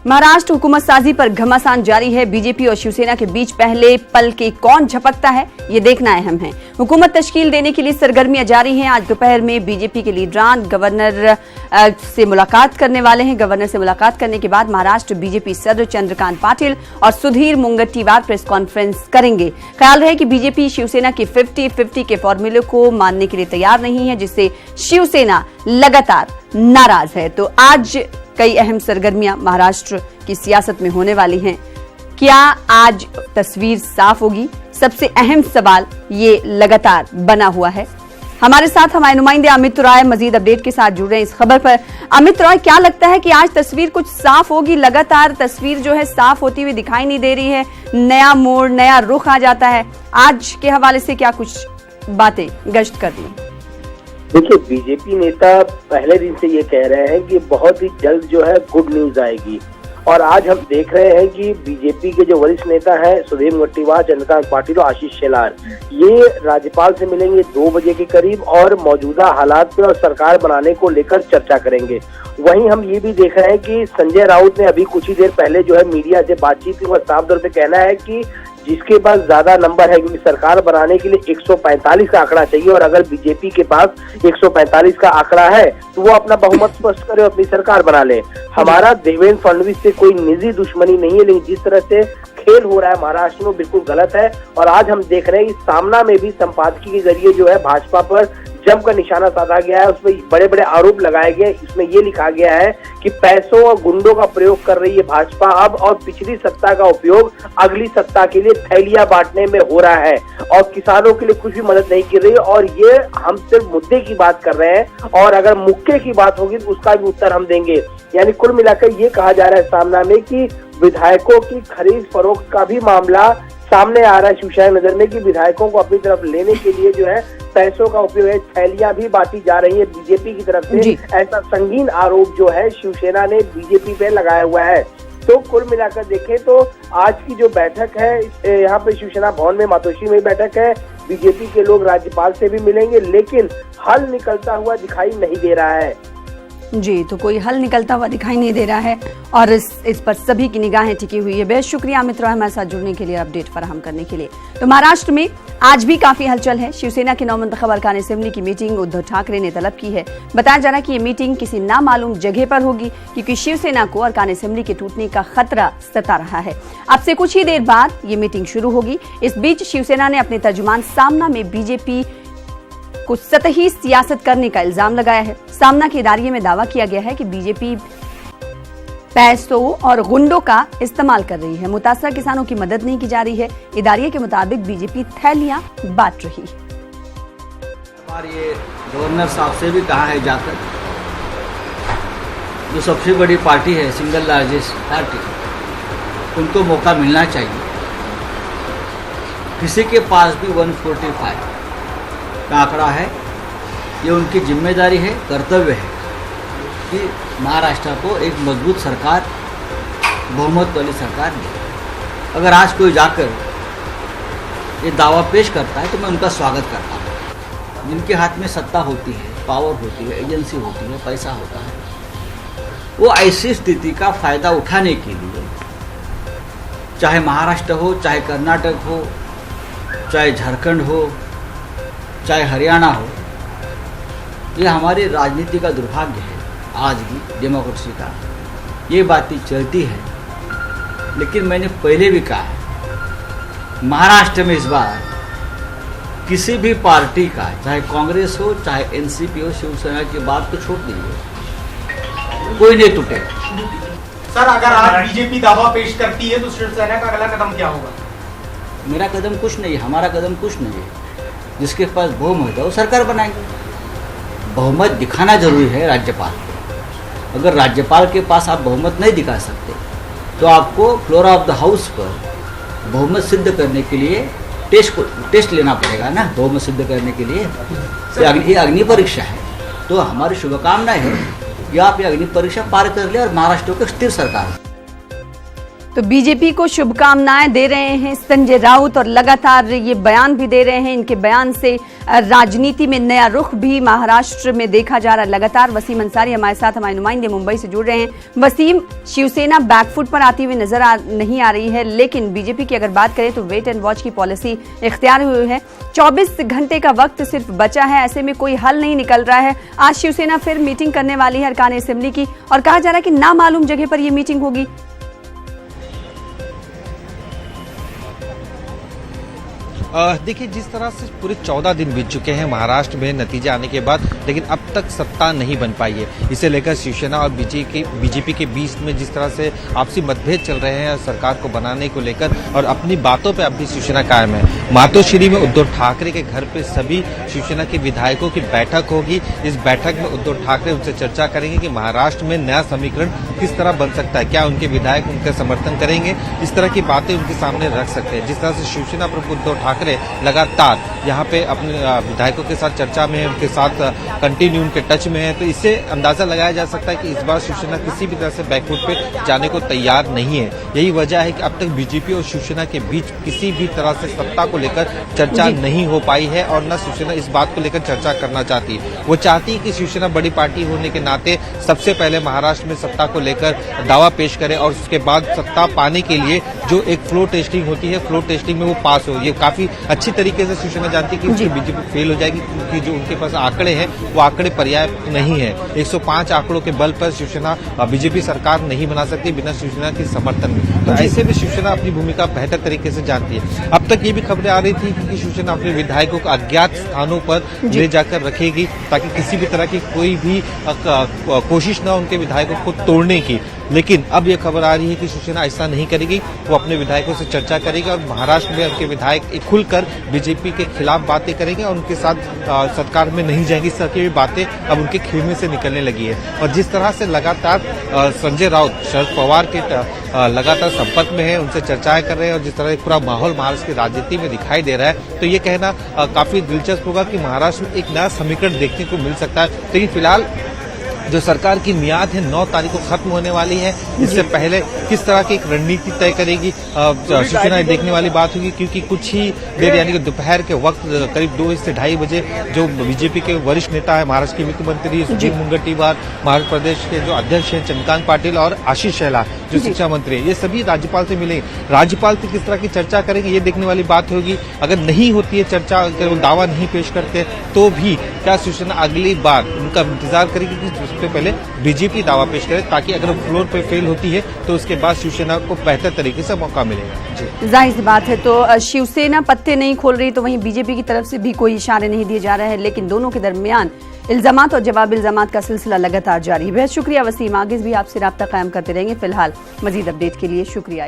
महाराष्ट्र हुकूमत साजी पर घमासान जारी है। बीजेपी और शिवसेना के बीच पहले पल के कौन झपकता है, ये देखना अहम है। हुकूमत तश्कील देने के लिए सरगर्मियां जारी हैं। आज दोपहर में बीजेपी के लीडरान गवर्नर से मुलाकात करने वाले हैं। गवर्नर से मुलाकात करने के बाद महाराष्ट्र बीजेपी सदर चंद्रकांत पाटिल और सुधीर मुनगंटीवार प्रेस कॉन्फ्रेंस करेंगे। ख्याल रहे कि बीजेपी शिवसेना के 50-50 के फॉर्मूले को मानने के लिए तैयार नहीं है, जिससे शिवसेना लगातार नाराज है। तो आज कई अहम सरगर्मियां महाराष्ट्र की सियासत में होने वाली हैं। क्या आज तस्वीर साफ होगी? सबसे अहम सवाल ये लगातार बना हुआ है। हमारे साथ हमारे नुमाइंदे अमित राय मजीद अपडेट के साथ जुड़ रहे हैं इस खबर पर। अमित राय, क्या लगता है कि आज तस्वीर कुछ साफ होगी? लगातार तस्वीर जो है साफ होती हुई दिखाई नहीं दे रही है, नया मोड़, नया रुख आ जाता है। आज के हवाले से क्या कुछ बातें गश्त कर रही हैं? देखिए, बीजेपी नेता पहले दिन से ये कह रहे हैं कि बहुत ही जल्द जो है गुड न्यूज आएगी, और आज हम देख रहे हैं कि बीजेपी के जो वरिष्ठ नेता हैं सुधीर मुनगंटीवार, चंद्रकांत पाटिल और आशीष शेलार, ये राज्यपाल से मिलेंगे 2 बजे के करीब और मौजूदा हालात पे और सरकार बनाने को लेकर चर्चा करेंगे। वहीं हम ये भी देख रहे हैं कि संजय राउत ने अभी कुछ ही देर पहले जो है मीडिया से बातचीत की और साफ तौर पे कहना है कि जिसके पास ज्यादा नंबर है, क्योंकि सरकार बनाने के लिए 145 का आंकड़ा चाहिए, और अगर बीजेपी के पास 145 का आंकड़ा है तो वो अपना बहुमत स्पष्ट करे और अपनी सरकार बना ले। हमारा देवेंद्र फडणवीस से कोई निजी दुश्मनी नहीं है, लेकिन जिस तरह से खेल हो रहा है महाराष्ट्र में बिल्कुल गलत है। और आज हम देख रहे हैं कि सामना में भी संपादकीय के जरिए जो है भाजपा पर जमकर निशाना साधा गया है, उसमें बड़े बड़े आरोप लगाए गए। इसमें ये लिखा गया है कि पैसों और गुंडों का प्रयोग कर रही है भाजपा अब, और पिछली सत्ता का उपयोग अगली सत्ता के लिए थैलियां बांटने में हो रहा है, और किसानों के लिए कुछ भी मदद नहीं कर रही। और ये हम सिर्फ मुद्दे की बात कर रहे हैं, और अगर मुक्के की बात होगी तो उसका भी उत्तर हम देंगे। यानी कुल मिलाकर ये कहा जा रहा है सामना में कि विधायकों की खरीद फरोख्त का भी मामला सामने आ रहा है शिवसेना नगर में, कि विधायकों को अपनी तरफ लेने के लिए जो है पैसों का उपयोग है, थैलियां भी बांटी जा रही है बीजेपी की तरफ से। ऐसा संगीन आरोप जो है शिवसेना ने बीजेपी पे लगाया हुआ है। तो कुल मिलाकर देखें तो आज की जो बैठक है यहाँ पे शिवसेना भवन में, मातोश्री में बैठक है, बीजेपी के लोग राज्यपाल से भी मिलेंगे, लेकिन हल निकलता हुआ दिखाई नहीं दे रहा है। जी, तो कोई हल निकलता हुआ दिखाई नहीं दे रहा है, और इस पर सभी की निगाहें टिकी हुई है। बेहद शुक्रिया अमित राय हमारे साथ जुड़ने के लिए, अपडेट फराहम करने के लिए। तो महाराष्ट्र में आज भी काफी हलचल है। शिवसेना के नवमंतखब अरकान असेंबली की मीटिंग उद्धव ठाकरे ने तलब की है। बताया जा रहा है कि ये मीटिंग किसी नामालूम जगह पर होगी, क्योंकि शिवसेना को अरकान असेंबली के टूटने का खतरा सता रहा है। अब से कुछ ही देर बाद ये मीटिंग शुरू होगी। इस बीच शिवसेना ने अपने तर्जुमान सामना में बीजेपी को सतही सियासत करने का इल्जाम लगाया है। सामना के इदारिये में दावा किया गया है कि बीजेपी पैसों और गुंडों का इस्तेमाल कर रही है, मुतासर किसानों की मदद नहीं की जा रही है। इदारिये के मुताबिक बीजेपी थैलियां बांट रही है। और ये गवर्नर साहब से भी कहा है जाकर, जो सबसे बड़ी पार्टी है, सिंगल लार्जेस्ट पार्टी, उनको मौका मिलना चाहिए। किसी के पास भी 145 का आंकड़ा है, ये उनकी जिम्मेदारी है, कर्तव्य है कि महाराष्ट्र को एक मजबूत सरकार, बहुमत वाली सरकार दे। अगर आज कोई जाकर ये दावा पेश करता है तो मैं उनका स्वागत करता हूँ। जिनके हाथ में सत्ता होती है, पावर होती है, एजेंसी होती है, पैसा होता है, वो ऐसी स्थिति का फायदा उठाने के लिए, चाहे महाराष्ट्र हो, चाहे कर्नाटक हो, चाहे झारखंड हो, चाहे हरियाणा हो, ये हमारी राजनीति का दुर्भाग्य है आज की डेमोक्रेसी का। ये बातें चलती है, लेकिन मैंने पहले भी कहा है, महाराष्ट्र में इस बार किसी भी पार्टी का, चाहे कांग्रेस हो, चाहे एनसीपी हो, शिवसेना की बात तो छोड़ दीजिए, कोई नहीं टूटे। सर, अगर आज बीजेपी दावा पेश करती है तो शिवसेना का अगला कदम क्या होगा? मेरा कदम कुछ नहीं है, हमारा कदम कुछ नहीं है। जिसके पास बहुमत है वो सरकार बनाएंगे। बहुमत दिखाना जरूरी है राज्यपाल को। अगर राज्यपाल के पास आप बहुमत नहीं दिखा सकते तो आपको फ्लोर ऑफ द हाउस पर बहुमत सिद्ध करने के लिए टेस्ट लेना पड़ेगा ना। बहुमत सिद्ध करने के लिए ये अग्नि परीक्षा है। तो हमारी शुभकामनाएं है कि आप ये अग्नि परीक्षा पार कर ले और महाराष्ट्र को स्थिर सरकार। तो बीजेपी को शुभकामनाएं दे रहे हैं संजय राउत और लगातार ये बयान भी दे रहे हैं। इनके बयान से राजनीति में नया रुख भी महाराष्ट्र में देखा जा रहा है। लगातार वसीम अंसारी हमारे साथ, हमारे नुमाइंदे मुंबई से जुड़ रहे हैं। वसीम, शिवसेना बैकफुट पर आती हुई नजर नहीं आ रही है, लेकिन बीजेपी की अगर बात करें तो वेट एंड वॉच की पॉलिसी इख्तियार हुई है। 24 घंटे का वक्त सिर्फ बचा है, ऐसे में कोई हल नहीं निकल रहा है। आज शिवसेना फिर मीटिंग करने वाली है अरकान असेंबली की, और कहा जा रहा है कि नामालूम जगह पर यह मीटिंग होगी। देखिए, जिस तरह से पूरे 14 दिन बीत चुके हैं महाराष्ट्र में नतीजे आने के बाद, लेकिन अब तक सत्ता नहीं बन पाई है। इसे लेकर शिवसेना और बीजेपी के बीच में जिस तरह से आपसी मतभेद चल रहे हैं सरकार को बनाने को लेकर, और अपनी बातों पे अब भी शिवसेना कायम है। मातोश्री में उद्धव ठाकरे के घर पे सभी शिवसेना के विधायकों की बैठक होगी। इस बैठक में उद्धव ठाकरे उनसे चर्चा करेंगे कि महाराष्ट्र में नया समीकरण किस तरह बन सकता है, क्या उनके विधायक उनका समर्थन करेंगे। इस तरह की बातें उनके सामने रख सकते हैं। जिस तरह से शिवसेना प्रमुख उद्धव ठाकरे लगातार यहाँ पे अपने विधायकों के साथ चर्चा में है, उनके साथ कंटिन्यू उनके टच में है, तो इससे अंदाजा लगाया जा सकता है कि इस बार शिवसेना किसी भी तरह से बैकफुट पे जाने को तैयार नहीं है। यही वजह है कि अब तक बीजेपी और शिवसेना के बीच किसी भी तरह से सत्ता को लेकर चर्चा नहीं हो पाई है, और न शिवसेना इस बात को लेकर चर्चा करना चाहती है। वो चाहती है कि शिवसेना बड़ी पार्टी होने के नाते सबसे पहले महाराष्ट्र में सत्ता को लेकर दावा पेश करे, और उसके बाद सत्ता पाने के लिए जो एक फ्लोर टेस्टिंग होती है, फ्लोर टेस्टिंग में वो पास हो। ये काफी अच्छी तरीके से शिवसेना जानती है कि उसकी बीजेपी फेल हो जाएगी, क्योंकि जो उनके पास आंकड़े हैं वो आंकड़े पर्याप्त नहीं है। 105 आंकड़ों के बल पर शिवसेना बीजेपी सरकार नहीं बना सकती बिना शिवसेना के समर्थन में। तो ऐसे में शिवसेना अपनी भूमिका बेहतर तरीके से जानती है। अब तक ये भी खबरें आ रही थी कि शिवसेना अपने विधायकों को अज्ञात स्थानों पर ले जाकर रखेगी, ताकि किसी भी तरह की कोई भी कोशिश न उनके विधायकों को तोड़ने की। लेकिन अब यह खबर आ रही है कि शिवसेना ऐसा नहीं करेगी, वो अपने विधायकों से चर्चा करेगी, और महाराष्ट्र में उनके विधायक खुलकर बीजेपी के खिलाफ बातें करेंगे और उनके साथ सरकार में नहीं जाएंगी। इस तरह की भी बातें अब उनके खेमे से निकलने लगी है। और जिस तरह से लगातार संजय राउत शरद पवार के लगातार संपर्क में है, उनसे चर्चाएं कर रहे हैं, और जिस तरह पूरा माहौल महाराष्ट्र की राजनीति में दिखाई दे रहा है, तो ये कहना काफी दिलचस्प होगा कि महाराष्ट्र में एक नया समीकरण देखने को मिल सकता है। लेकिन फिलहाल जो सरकार की मियाद है 9 तारीख को खत्म होने वाली है। इससे पहले किस तरह की एक रणनीति तय करेगी शिवसेना देखने वाली बात होगी, क्योंकि कुछ ही देर यानी कि दोपहर के वक्त करीब 2 से 2:30 बजे जो बीजेपी के वरिष्ठ नेता है, महाराष्ट्र के वित्त मंत्री सुधीर मुनगंटीवार, महाराष्ट्र प्रदेश के जो अध्यक्ष हैं चंद्रकांत पाटिल और आशीष शेलार जो शिक्षा मंत्री है, ये सभी राज्यपाल से मिलेंगे। राज्यपाल से किस तरह की चर्चा करेंगे ये देखने वाली बात होगी। अगर नहीं होती है चर्चा, अगर वो दावा नहीं पेश करते, तो भी क्या शिवसेना अगली बार उनका इंतजार करेगी कि सबसे पहले बीजेपी दावा पेश करे, ताकि अगर फ्लोर पे फेल होती है तो उसके बाद शिवसेना को बेहतर तरीके से मौका मिलेगा। जाहिर सी बात है। तो शिवसेना पत्ते नहीं खोल रही, तो वहीं बीजेपी की तरफ से भी कोई इशारे नहीं दिए जा रहे हैं, लेकिन दोनों के दरमियान इल्जामात और जवाब इल्जामात का सिलसिला लगातार जारी है। शुक्रिया वसीम, आगे भी आपसे राब्ता कायम करते रहेंगे। फिलहाल मजीद अपडेट के लिए शुक्रिया।